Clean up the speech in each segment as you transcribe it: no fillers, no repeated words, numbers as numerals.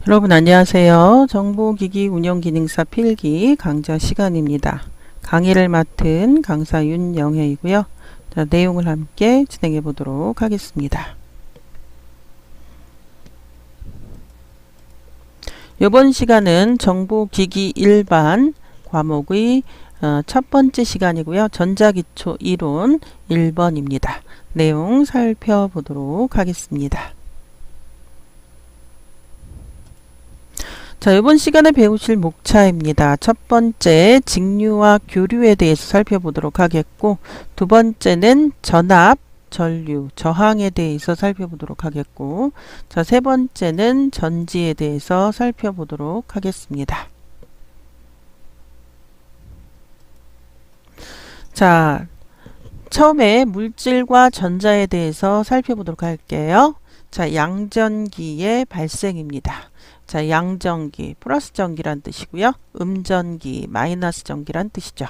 여러분 안녕하세요. 정보기기 운영기능사 필기 강좌 시간입니다. 강의를 맡은 강사 윤영혜이고요. 자, 내용을 함께 진행해 보도록 하겠습니다. 이번 시간은 정보기기 일반 과목의 첫 번째 시간이고요. 전자기초 이론 1번입니다. 내용 살펴보도록 하겠습니다. 자, 이번 시간에 배우실 목차입니다. 첫 번째, 직류와 교류에 대해서 살펴보도록 하겠고, 두 번째는 전압, 전류, 저항에 대해서 살펴보도록 하겠고, 자, 세 번째는 전지에 대해서 살펴보도록 하겠습니다. 자, 처음에 물질과 전자에 대해서 살펴보도록 할게요. 자, 양전기의 발생입니다. 자, 양전기, 플러스 전기란 뜻이고요. 음전기, 마이너스 전기란 뜻이죠.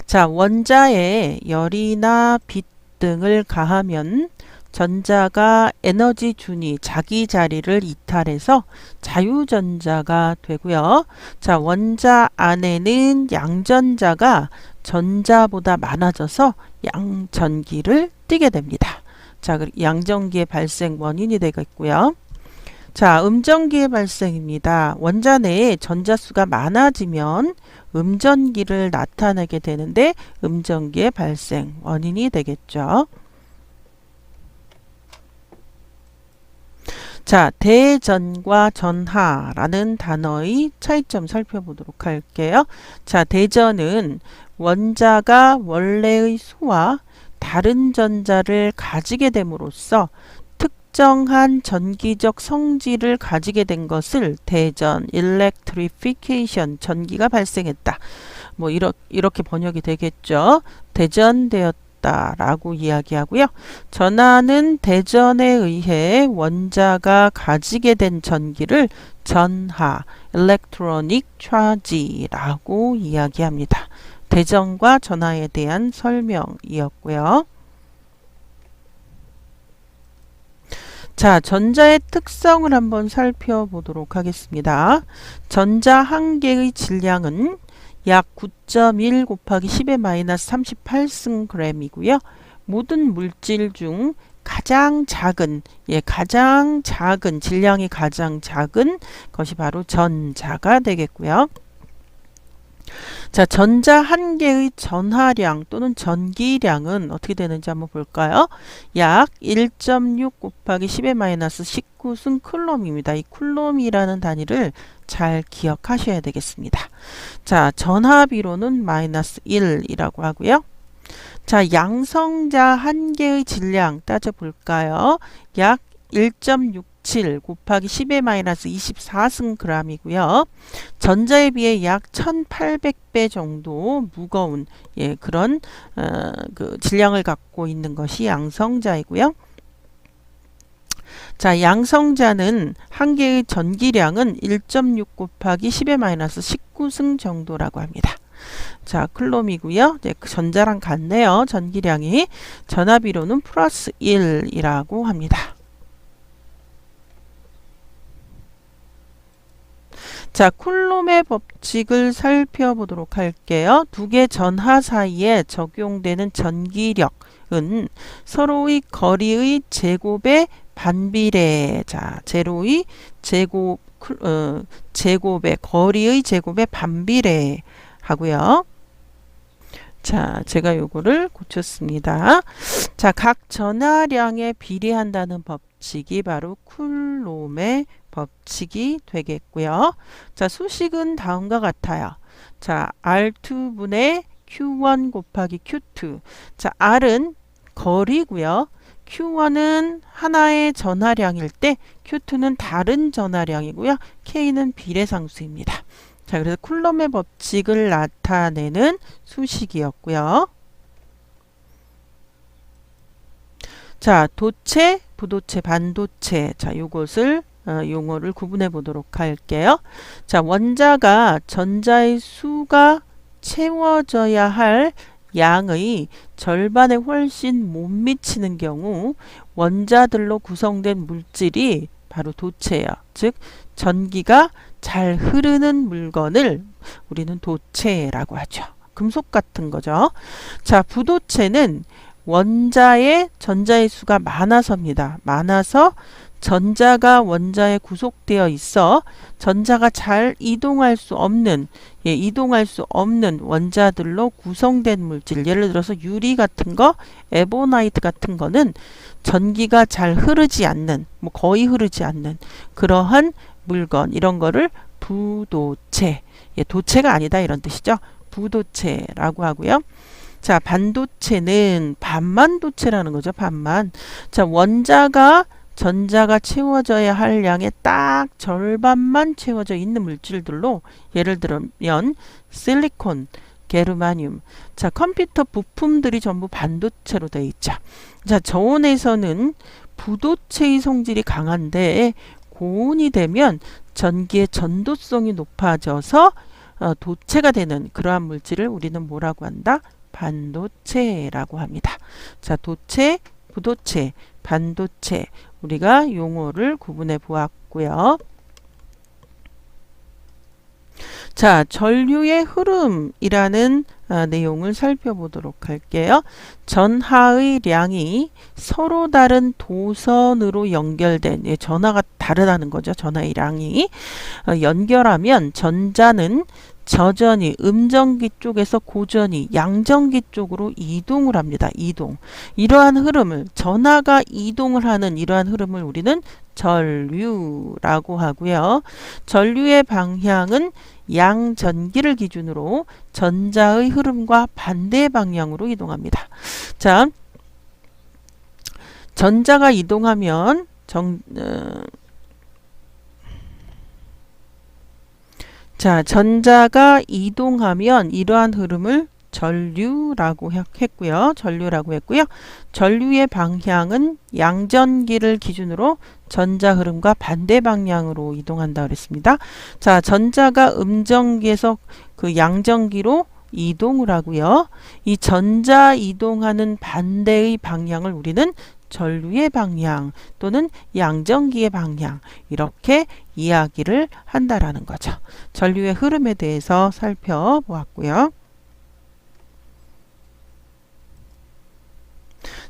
자, 원자에 열이나 빛 등을 가하면 전자가 에너지 준위, 자기 자리를 이탈해서 자유전자가 되고요. 자, 원자 안에는 양전자가 전자보다 많아져서 양전기를 띠게 됩니다. 자, 양전기의 발생 원인이 되겠고요. 자, 음전기의 발생입니다. 원자 내에 전자수가 많아지면 음전기를 나타내게 되는데 음전기의 발생 원인이 되겠죠. 자, 대전과 전하라는 단어의 차이점 살펴보도록 할게요. 자, 대전은 원자가 원래의 수와 다른 전자를 가지게 됨으로써 특정한 전기적 성질을 가지게 된 것을 대전, electrification, 전기가 발생했다. 뭐 이렇게 번역이 되겠죠. 대전되었다 라고 이야기하고요. 전하는 대전에 의해 원자가 가지게 된 전기를 전하, electronic charge라고 이야기합니다. 대전과 전하에 대한 설명이었고요. 자, 전자의 특성을 한번 살펴보도록 하겠습니다. 전자 한 개의 질량은 약 9.1 곱하기 10의 마이너스 38승g이고요. 모든 물질 중 가장 작은, 질량이 가장 작은 것이 바로 전자가 되겠고요. 자, 전자 한 개의 전하량 또는 전기량은 어떻게 되는지 한번 볼까요? 약 1.6 곱하기 10의 마이너스 19승 쿨롬입니다. 이 쿨롬이라는 단위를 잘 기억하셔야 되겠습니다. 자, 전하비로는 마이너스 1이라고 하고요. 자, 양성자 한 개의 질량 따져볼까요? 약 1.67 곱하기 10의 마이너스 24승g이고요. 전자에 비해 약 1800배 정도 무거운 그런 그 질량을 갖고 있는 것이 양성자이고요. 자, 양성자는 한 개의 전기량은 1.6 곱하기 10의 마이너스 19승 정도라고 합니다. 자, 클롬이고요. 전자랑 같네요. 전기량이. 전하비로는 플러스 1이라고 합니다. 자, 쿨롬의 법칙을 살펴보도록 할게요. 두 개 전하 사이에 적용되는 전기력은 서로의 거리의 제곱의 반비례. 자, 제로의 제곱의 거리의 제곱의 반비례 하고요. 자, 제가 요거를 고쳤습니다. 자, 각 전하량에 비례한다는 법칙이 바로 쿨롬의 법칙이 되겠고요. 자, 수식은 다음과 같아요. 자, R2분의 Q1 곱하기 Q2. 자, R은 거리고요. Q1은 하나의 전하량일 때 Q2는 다른 전하량이고요. K는 비례상수입니다. 자, 그래서 쿨럼의 법칙을 나타내는 수식이었고요. 자, 도체, 부도체, 반도체. 자, 요것을 용어를 구분해 보도록 할게요. 자, 원자가 전자의 수가 채워져야 할 양의 절반에 훨씬 못 미치는 경우 원자들로 구성된 물질이 바로 도체예요. 즉 전기가 잘 흐르는 물건을 우리는 도체라고 하죠. 금속 같은 거죠. 자, 부도체는 원자의 전자의 수가 많아서입니다. 많아서 전자가 원자에 구속되어 있어 전자가 잘 이동할 수 없는 원자들로 구성된 물질, 예를 들어서 유리 같은 거, 에보나이트 같은 거는 전기가 잘 흐르지 않는, 뭐 거의 흐르지 않는 그러한 물건, 이런 거를 부도체, 도체가 아니다 이런 뜻이죠. 부도체라고 하고요. 자, 반도체는 반만도체라는 거죠. 반만. 자, 원자가 전자가 채워져야 할 양의 딱 절반만 채워져 있는 물질들로, 예를 들면 실리콘, 게르마늄. 자, 컴퓨터 부품들이 전부 반도체로 되어 있죠. 자, 저온에서는 부도체의 성질이 강한데 고온이 되면 전기의 전도성이 높아져서 도체가 되는 그러한 물질을 우리는 뭐라고 한다? 반도체라고 합니다. 자, 도체, 부도체, 반도체, 우리가 용어를 구분해 보았고요. 자, 전류의 흐름이라는 내용을 살펴보도록 할게요. 전하의 량이 서로 다른 도선으로 연결된, 전하가 다르다는 거죠. 전하의 량이 연결하면 전자는 저전이 음전기 쪽에서 고전이 양전기 쪽으로 이동을 합니다. 이동. 이러한 흐름을, 전하가 이동을 하는 이러한 흐름을 우리는 전류라고 하고요. 전류의 방향은 양전기를 기준으로 전자의 흐름과 반대 방향으로 이동합니다. 자, 전자가 이동하면 전자가 이동하면 이러한 흐름을 전류라고 했고요. 전류의 방향은 양전기를 기준으로 전자 흐름과 반대 방향으로 이동한다 그랬습니다. 자, 전자가 음전기에서 그 양전기로 이동을 하고요. 이 전자 이동하는 반대의 방향을 우리는 전류의 방향 또는 양전기의 방향, 이렇게 이야기를 한다라는 거죠. 전류의 흐름에 대해서 살펴보았고요.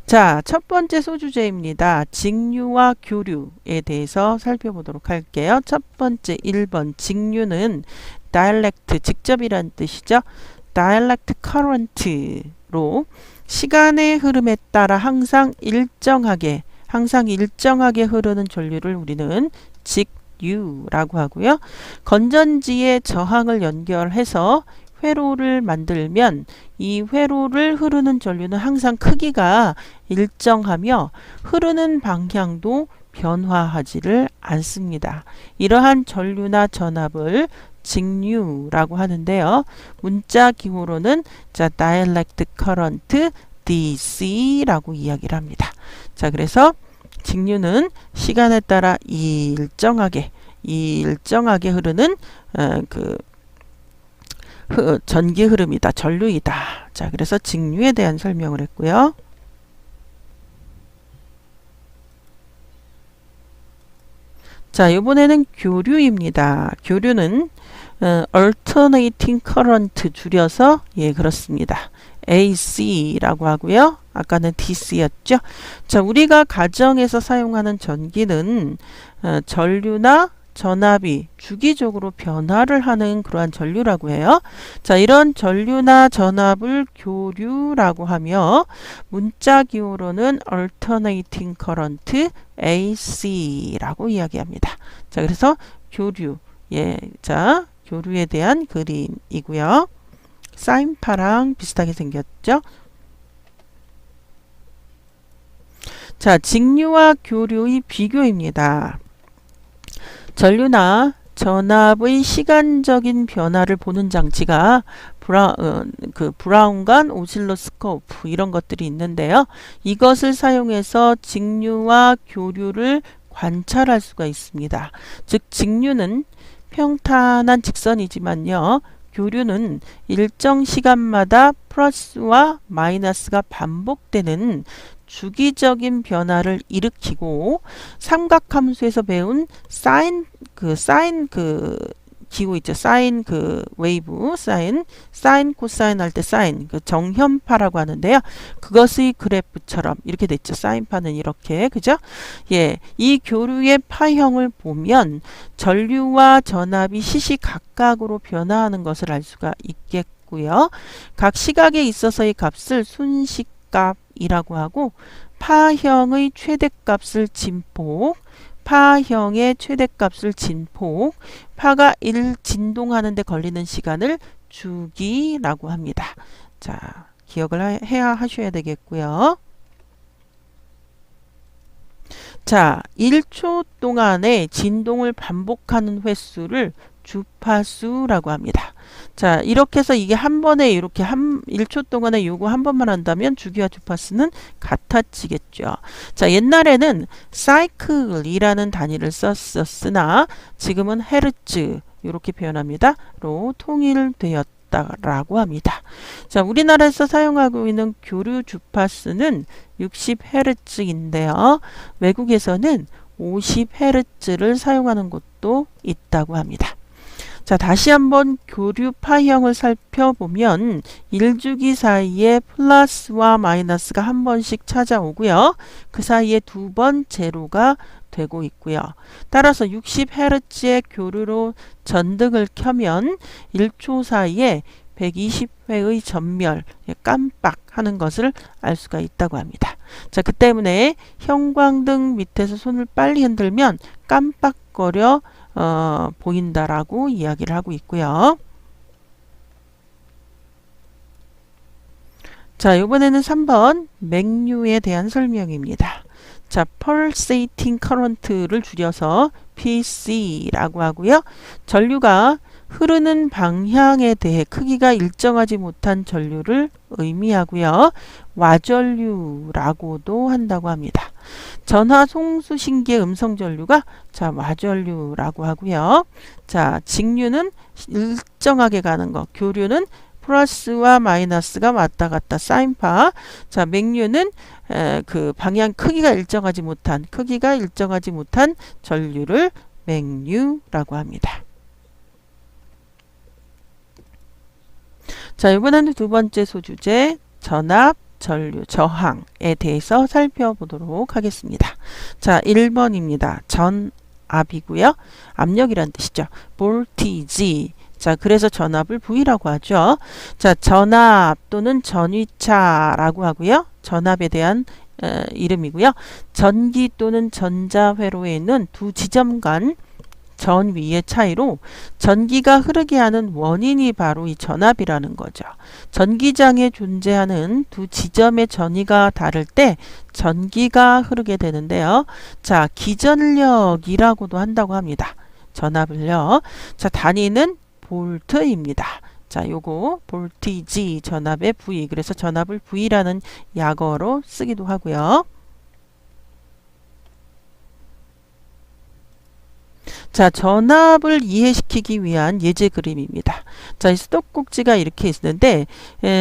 자, 첫 번째 소주제입니다. 직류와 교류에 대해서 살펴보도록 할게요. 첫 번째 1번 직류는 다이렉트, 직접이란 뜻이죠. 다이렉트 커런트로 시간의 흐름에 따라 항상 일정하게 흐르는 전류를 우리는 직류라고 하고요. 건전지의 저항을 연결해서 회로를 만들면 이 회로를 흐르는 전류는 항상 크기가 일정하며 흐르는 방향도 변화하지를 않습니다. 이러한 전류나 전압을 직류라고 하는데요. 문자 기호로는 Dielectric Current DC라고 이야기를 합니다. 자, 그래서 직류는 시간에 따라 일정하게 흐르는 전기 흐름이다, 전류이다. 자, 그래서 직류에 대한 설명을 했고요. 자, 이번에는 교류입니다. 교류는 Alternating Current 줄여서 그렇습니다. AC라고 하고요. 아까는 DC였죠. 자, 우리가 가정에서 사용하는 전기는 전류나 전압이 주기적으로 변화를 하는 그러한 전류라고 해요. 자, 이런 전류나 전압을 교류라고 하며 문자 기호로는 Alternating Current AC라고 이야기합니다. 자, 그래서 교류, 자, 교류에 대한 그림이고요. 사인파랑 비슷하게 생겼죠. 자, 직류와 교류의 비교입니다. 전류나 전압의 시간적인 변화를 보는 장치가 브라운관 오실로스코프 이런 것들이 있는데요. 이것을 사용해서 직류와 교류를 관찰할 수가 있습니다. 즉 직류는 평탄한 직선이지만요. 교류는 일정 시간마다 플러스와 마이너스가 반복되는 주기적인 변화를 일으키고 삼각함수에서 배운 사인 기호 있죠. 사인 웨이브, 사인 코사인 할 때 사인 정현파라고 하는데요. 그것의 그래프처럼 이렇게 돼 있죠. 사인파는 이렇게, 그죠? 예, 이 교류의 파형을 보면 전류와 전압이 시시각각으로 변화하는 것을 알 수가 있겠고요. 각 시각에 있어서의 값을 순식값이라고 하고, 파형의 최대값을 진폭, 파형의 최대값을 진폭, 파가 1 진동하는 데 걸리는 시간을 주기라고 합니다. 자, 기억을 하셔야 되겠고요. 자, 1초 동안에 진동을 반복하는 횟수를 주파수라고 합니다. 자, 이렇게 해서 이게 한 번에 이렇게 1초 동안에 요거 한 번만 한다면 주기와 주파수는 같아지겠죠. 자, 옛날에는 사이클이라는 단위를 썼으나 지금은 헤르츠 이렇게 표현합니다. 로 통일되었다라고 합니다. 자, 우리나라에서 사용하고 있는 교류 주파수는 60Hz인데요. 외국에서는 50Hz를 사용하는 곳도 있다고 합니다. 자, 다시 한번 교류 파형을 살펴보면 1주기 사이에 플러스와 마이너스가 한 번씩 찾아오고요. 그 사이에 두 번 제로가 되고 있고요. 따라서 60Hz의 교류로 전등을 켜면 1초 사이에 120회의 전멸, 깜빡 하는 것을 알 수가 있다고 합니다. 자, 그 때문에 형광등 밑에서 손을 빨리 흔들면 깜빡거려 보인다라고 이야기를 하고 있고요. 자, 이번에는 3번 맥류에 대한 설명입니다. 자, pulsating current를 줄여서 PC라고 하고요. 전류가 흐르는 방향에 대해 크기가 일정하지 못한 전류를 의미하고요. 와전류라고도 한다고 합니다. 전화 송수신기의 음성 전류가 자, 와전류라고 하고요. 자, 직류는 일정하게 가는 거, 교류는 플러스와 마이너스가 왔다 갔다 사인파. 자, 맥류는 그 방향 크기가 일정하지 못한 전류를 맥류라고 합니다. 자, 이번에는 두 번째 소주제 전압, 전류, 저항에 대해서 살펴보도록 하겠습니다. 자, 1번입니다. 전압이고요. 압력이란 뜻이죠. 볼티지. 자, 그래서 전압을 V라고 하죠. 자, 전압 또는 전위차라고 하고요. 전압에 대한 이름이고요. 전기 또는 전자회로에 있는 두 지점 간 전위의 차이로 전기가 흐르게 하는 원인이 바로 이 전압이라는 거죠. 전기장에 존재하는 두 지점의 전위가 다를 때 전기가 흐르게 되는데요. 자, 기전력이라고도 한다고 합니다. 전압을요. 자, 단위는 볼트입니다. 자, 요거 볼티지 전압의 V, 그래서 전압을 V라는 약어로 쓰기도 하고요. 자, 전압을 이해시키기 위한 예제 그림입니다. 자, 이 수도꼭지가 이렇게 있는데,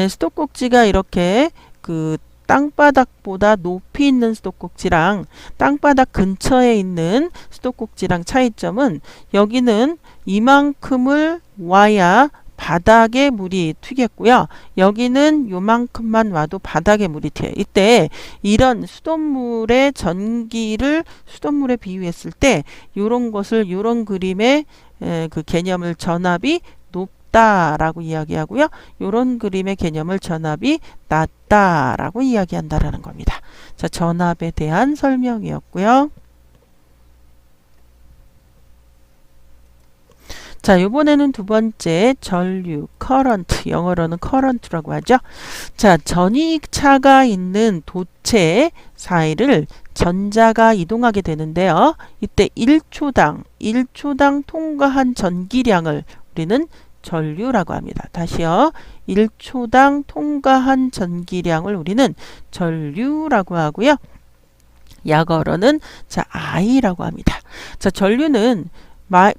수도꼭지가 이렇게 그 땅바닥보다 높이 있는 수도꼭지랑 땅바닥 근처에 있는 수도꼭지랑 차이점은 여기는 이만큼을 와야 바닥에 물이 튀겠고요. 여기는 요만큼만 와도 바닥에 물이 튀어요. 이때 이런 수돗물의 전기를 수돗물에 비유했을 때 요런 것을 요런 그림의 그 개념을 전압이 높다라고 이야기하고요. 요런 그림의 개념을 전압이 낮다라고 이야기한다라는 겁니다. 자, 전압에 대한 설명이었고요. 자, 이번에는 두 번째 전류, current, 영어로는 current라고 하죠. 자, 전위차가 있는 도체 사이를 전자가 이동하게 되는데요. 이때 1초당 통과한 전기량을 우리는 전류라고 합니다. 다시요. 1초당 통과한 전기량을 우리는 전류라고 하고요. 약어로는 자, I라고 합니다. 자, 전류는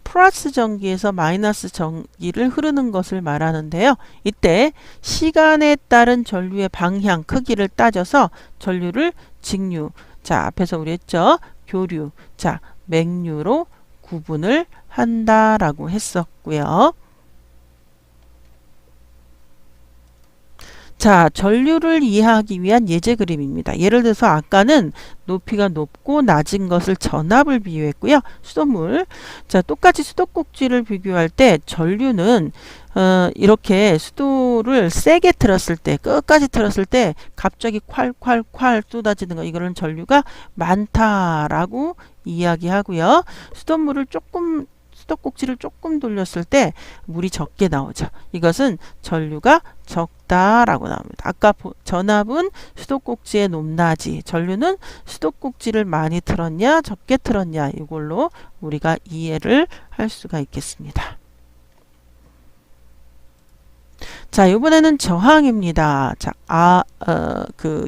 플러스 전기에서 마이너스 전기를 흐르는 것을 말하는데요. 이때 시간에 따른 전류의 방향, 크기를 따져서 전류를 직류, 자 앞에서 우리 했죠. 교류, 자 맹류로 구분을 한다라고 했었고요. 자, 전류를 이해하기 위한 예제 그림입니다. 예를 들어서 아까는 높이가 높고 낮은 것을 전압을 비유했고요. 수돗물. 자, 똑같이 수도꼭지를 비교할 때 전류는 이렇게 수도를 세게 틀었을 때, 끝까지 틀었을 때 갑자기 콸콸콸 쏟아지는 거, 이거는 전류가 많다라고 이야기하고요. 수도꼭지를 조금 돌렸을 때 물이 적게 나오죠. 이것은 전류가 적다라고 나옵니다. 아까 전압은 수도꼭지의 높낮이, 전류는 수도꼭지를 많이 틀었냐 적게 틀었냐, 이걸로 우리가 이해를 할 수가 있겠습니다. 자, 이번에는 저항입니다. 자,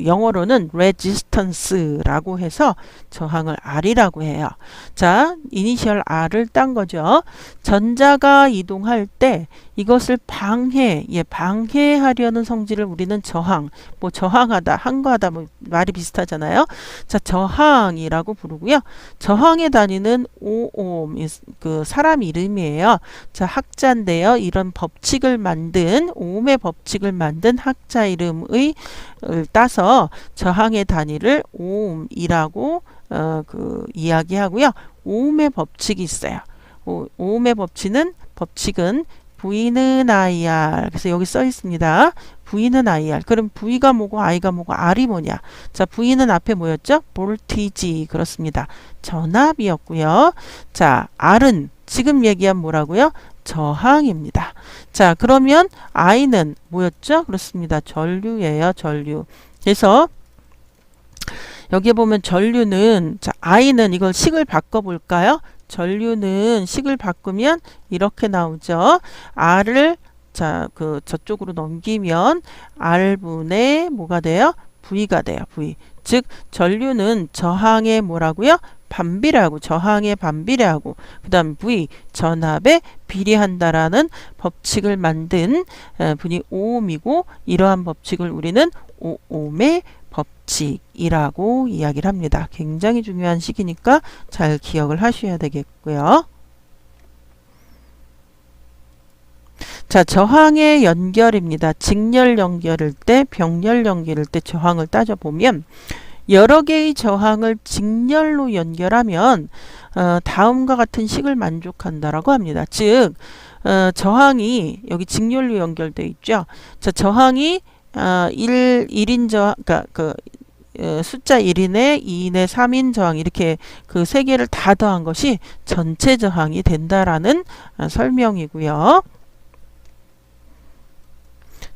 영어로는 resistance라고 해서 저항을 R이라고 해요. 자, 이니셜 R을 딴 거죠. 전자가 이동할 때 이것을 방해하려는 성질을 우리는 저항, 뭐 저항하다, 항거하다, 뭐 말이 비슷하잖아요. 자, 저항이라고 부르고요. 저항의 단위는 5옴, 그 사람 이름이에요. 자, 학자인데요. 이런 법칙을 만든, 오음의 법칙을 만든 학자 이름을 따서 저항의 단위를 오음이라고 이야기하고요. 오음의 법칙이 있어요. 오음의 법칙은 V는 IR. 그래서 여기 써 있습니다. V는 IR. 그럼 V가 뭐고 I가 뭐고 R이 뭐냐? 자, V는 앞에 뭐였죠? 볼티지. 그렇습니다. 전압이었고요. 자, R은 지금 얘기한 뭐라고요? 저항입니다. 자, 그러면 I는 뭐였죠? 그렇습니다. 전류예요. 전류. 그래서 여기에 보면 전류는, 자, I는 이걸 식을 바꿔볼까요? 전류는 식을 바꾸면 이렇게 나오죠. R을 저쪽으로 넘기면 R분의 뭐가 돼요? V가 돼요. V. 즉 전류는 저항의 뭐라고요? 반비례하고, 저항의 반비례하고, 그 다음 V, 전압에 비례한다라는 법칙을 만든 분이 오음이고, 이러한 법칙을 우리는 오음의 법칙이라고 이야기를 합니다. 굉장히 중요한 식이니까 잘 기억을 하셔야 되겠고요. 자, 저항의 연결입니다. 직렬 연결일 때, 병렬 연결일 때 저항을 따져보면 여러 개의 저항을 직렬로 연결하면 다음과 같은 식을 만족한다라고 합니다. 즉, 저항이 여기 직렬로 연결되어 있죠. 자, 저항이 1인 저항, 그러니까 숫자 1인에 2인에 3인 저항, 이렇게 그 세 개를 다 더한 것이 전체 저항이 된다라는 설명이고요.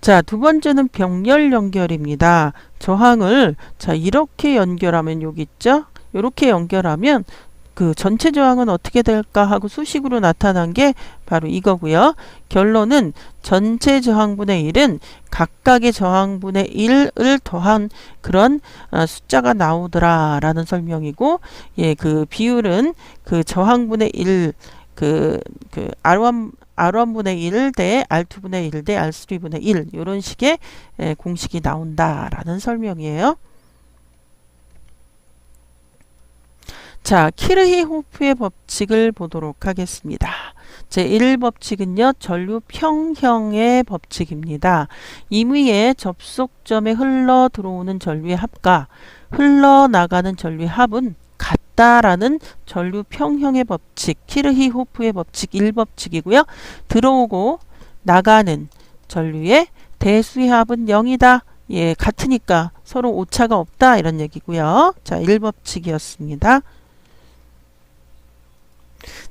자, 두 번째는 병렬 연결입니다. 저항을 이렇게 연결하면, 여기 있죠? 이렇게 연결하면 그 전체 저항은 어떻게 될까 하고 수식으로 나타난 게 바로 이거고요. 결론은 전체 저항분의 1은 각각의 저항분의 1을 더한 그런 숫자가 나오더라라는 설명이고, 예, 그 비율은 그 저항분의 1, R1분의 1 대 R2분의 1 대 R3분의 1, 이런 식의 공식이 나온다라는 설명이에요. 자, 키르히호프의 법칙을 보도록 하겠습니다. 제1법칙은요, 전류 평형의 법칙입니다. 임의의 접속점에 흘러 들어오는 전류의 합과 흘러나가는 전류의 합은 같다라는 전류 평형의 법칙, 키르히호프의 법칙 1법칙이고요. 들어오고 나가는 전류의 대수의 합은 0이다. 예, 같으니까 서로 오차가 없다, 이런 얘기고요. 자, 1법칙이었습니다.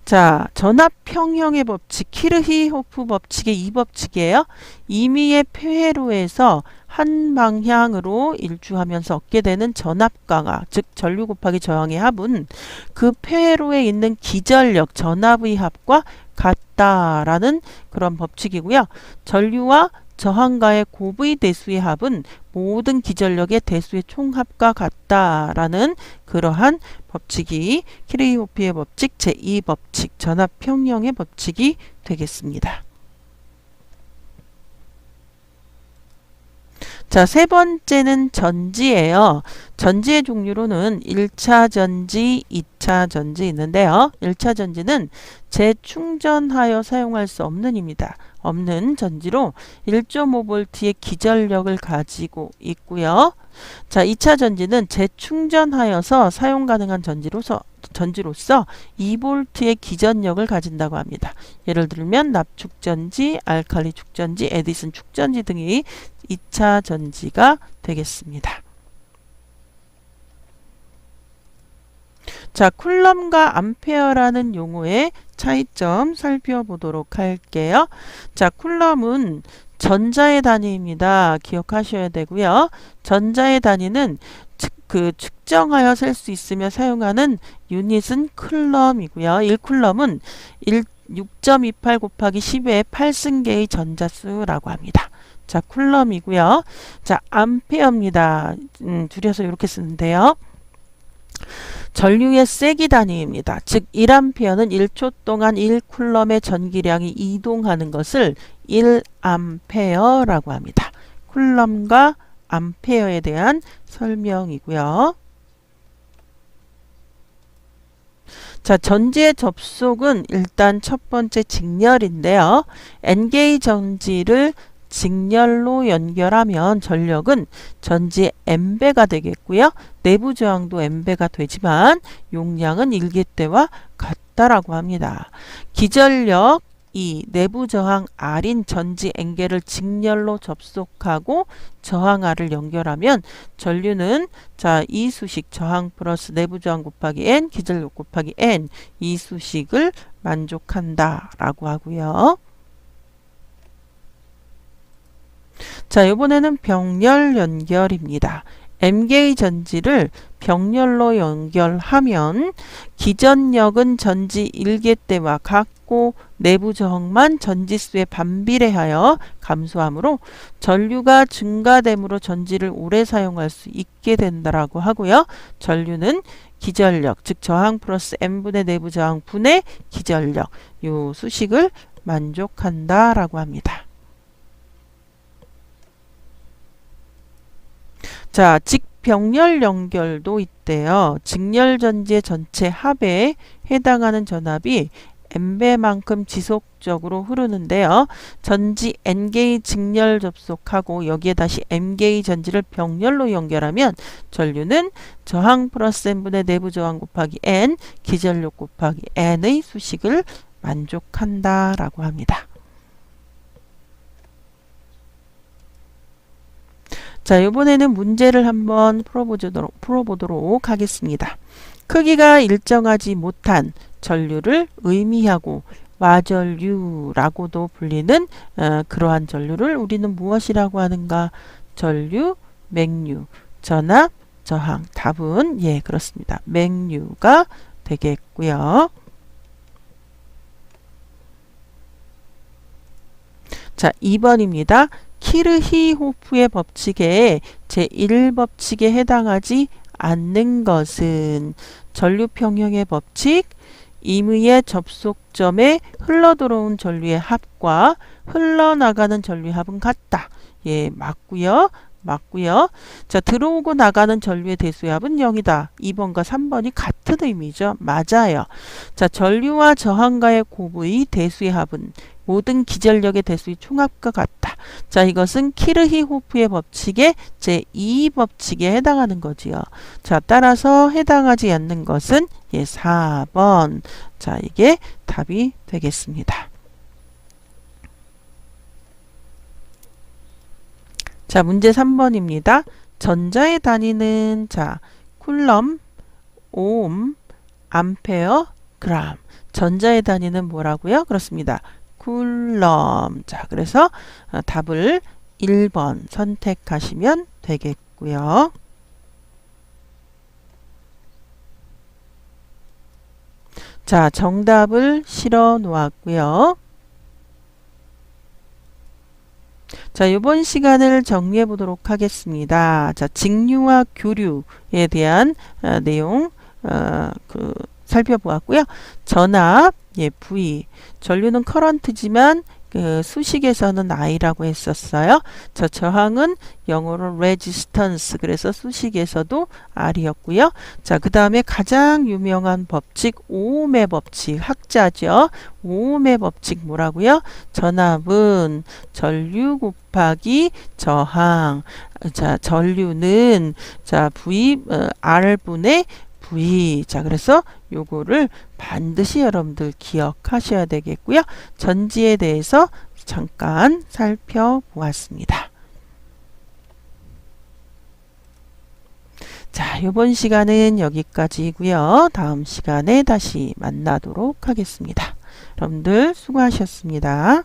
자, 전압 평형의 법칙, 키르히호프 법칙의 2법칙이에요. 임의의 폐회로에서 한 방향으로 일주하면서 얻게 되는 전압 강하, 즉 전류 곱하기 저항의 합은 그 폐회로에 있는 기전력, 전압의 합과 같다라는 그런 법칙이고요. 전류와 저항과의 곱의 대수의 합은 모든 기전력의 대수의 총합과 같다라는 그러한 법칙이 키르히호프의 법칙 제2법칙 전압평형의 법칙이 되겠습니다. 자, 세 번째는 전지예요. 전지의 종류로는 1차 전지, 2차 전지 있는데요. 1차 전지는 재충전하여 사용할 수 없는 전지로 1.5V의 기전력을 가지고 있고요. 자, 2차 전지는 재충전하여서 사용 가능한 전지로서 2V의 기전력을 가진다고 합니다. 예를 들면 납축전지, 알칼리 축전지, 에디슨 축전지 등이 2차 전지가 되겠습니다. 자, 쿨럼과 암페어라는 용어의 차이점 살펴보도록 할게요. 자, 쿨럼은 전자의 단위입니다. 기억하셔야 되고요. 전자의 단위는 측정하여 셀 수 있으며 사용하는 유닛은 쿨럼이고요. 1쿨럼은 6.28 곱하기 10의 8승계의 전자수라고 합니다. 자, 쿨럼이고요. 자, 암페어입니다. 줄여서 이렇게 쓰는데요. 전류의 세기 단위입니다. 즉 1암페어는 1초 동안 1쿨럼의 전기량이 이동하는 것을 1암페어라고 합니다. 쿨럼과 암페어에 대한 설명이고요. 자, 전지의 접속은 일단 첫 번째 직렬인데요. N개의 전지를 직렬로 연결하면 전력은 전지의 N배가 되겠고요. 내부 저항도 N배가 되지만 용량은 일기때와 같다라고 합니다. 기전력 이 내부 저항 R인 전지 N개를 직렬로 접속하고 저항 R을 연결하면 전류는 자, 이 수식 저항 플러스 내부 저항 곱하기 N, 기전력 곱하기 N 이 수식을 만족한다 라고 하고요. 자, 이번에는 병렬 연결입니다. M개의 전지를 병렬로 연결하면 기전력은 전지 1개 때와 같고 내부 저항만 전지수에 반비례하여 감소하므로 전류가 증가됨으로 전지를 오래 사용할 수 있게 된다라고 하고요. 전류는 기전력, 즉 저항 플러스 N분의 내부 저항 분의 기전력 요 수식을 만족한다라고 합니다. 자, 직병렬 연결도 있대요. 직렬전지의 전체 합에 해당하는 전압이 N배만큼 지속적으로 흐르는데요. 전지 N개의 직렬 접속하고 여기에 다시 M개의 전지를 병렬로 연결하면 전류는 저항 플러스 N분의 내부 저항 곱하기 N, 기전력 곱하기 N의 수식을 만족한다라고 합니다. 자, 이번에는 문제를 한번 풀어보도록 하겠습니다. 크기가 일정하지 못한 전류를 의미하고 와전류라고도 불리는 그러한 전류를 우리는 무엇이라고 하는가? 전류, 맹류, 전압, 저항. 답은 예, 그렇습니다. 맹류가 되겠고요. 자, 2번입니다. 키르히호프의 법칙에 제1법칙에 해당하지 않는 것은 전류평형의 법칙, 임의의 접속점에 흘러들어온 전류의 합과 흘러나가는 전류의 합은 같다. 예, 맞고요. 맞고요. 자, 들어오고 나가는 전류의 대수의 합은 0이다. 2번과 3번이 같은 의미죠. 맞아요. 자, 전류와 저항과의 곱의 대수의 합은 모든 기전력의 대수의 총합과 같다. 자, 이것은 키르히호프의 법칙의 제2법칙에 해당하는 거지요. 자, 따라서 해당하지 않는 것은 예, 4번. 자, 이게 답이 되겠습니다. 자, 문제 3번입니다. 전자의 단위는 자, 쿨럼, 오hm, 암페어, 그람. 전자의 단위는 뭐라고요? 그렇습니다. 쿨럼. 자, 그래서 답을 1번 선택하시면 되겠고요. 자, 정답을 실어 놓았고요. 자, 이번 시간을 정리해 보도록 하겠습니다. 자, 직류와 교류에 대한 내용 살펴보았고요. 전압, V. 전류는 커런트지만 수식에서는 I라고 했었어요. 저 저항은 영어로 resistance, 그래서 수식에서도 R이었고요. 자, 그 다음에 가장 유명한 법칙, 오음의 법칙, 학자죠. 오음의 법칙 뭐라고요? 전압은 전류 곱하기 저항. 자, 전류는 자, R분의 V. 자, 그래서 요거를 반드시 여러분들 기억하셔야 되겠고요. 전지에 대해서 잠깐 살펴보았습니다. 자, 이번 시간은 여기까지고요. 다음 시간에 다시 만나도록 하겠습니다. 여러분들 수고하셨습니다.